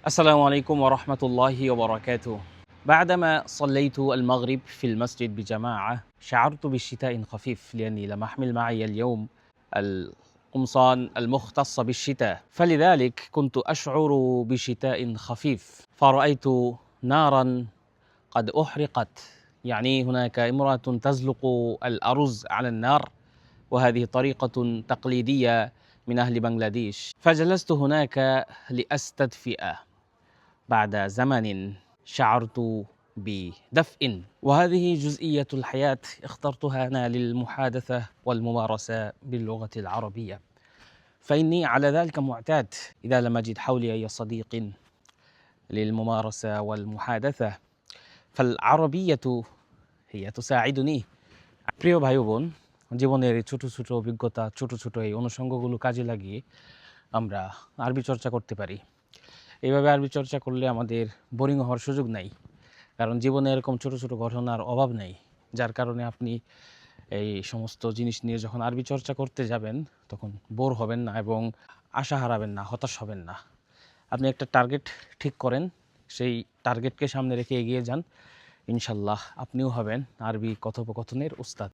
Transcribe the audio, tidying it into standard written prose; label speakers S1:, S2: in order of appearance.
S1: السلام عليكم ورحمة الله وبركاته. بعدما صليت المغرب في المسجد بجماعة شعرت بشتاء خفيف لأني لم أحمل معي اليوم القمصان المختصة بالشتاء، فلذلك كنت أشعر بشتاء خفيف. فرأيت نارا قد أحرقت، يعني هناك امرأة تزلق الأرز على النار، وهذه طريقة تقليدية من أهل بنغلاديش. فجلست هناك لأستدفئ. بعد زمن شعرت بدفء، وهذه جزئية الحياة اخترتها أنا للمحادثة والممارسة باللغة العربية، فإني على ذلك معتاد إذا لم أجد حولي أي صديق للممارسة والمحادثة فالعربية هي تساعدني। প্রিয় ভাই বোন, জীবনের এই ছোট ছোট অভিজ্ঞতা, ছোট ছোট এই অনুষঙ্গগুলো কাজে লাগিয়ে আমরা আরবি চর্চা করতে পারি। এইভাবে আরবি চর্চা করলে আমাদের বোরিং হওয়ার সুযোগ নাই, কারণ জীবনে এরকম ছোট ছোট ঘটনার অভাব নেই, যার কারণে আপনি এই সমস্ত জিনিস নিয়ে যখন আরবি চর্চা করতে যাবেন তখন বোর হবেন না এবং আশা হারাবেন না, হতাশ হবেন না। আপনি একটা টার্গেট ঠিক করেন, সেই টার্গেটকে সামনে রেখে এগিয়ে যান, ইনশাল্লাহ আপনিও হবেন আরবি কথোপকথনের উস্তাদ।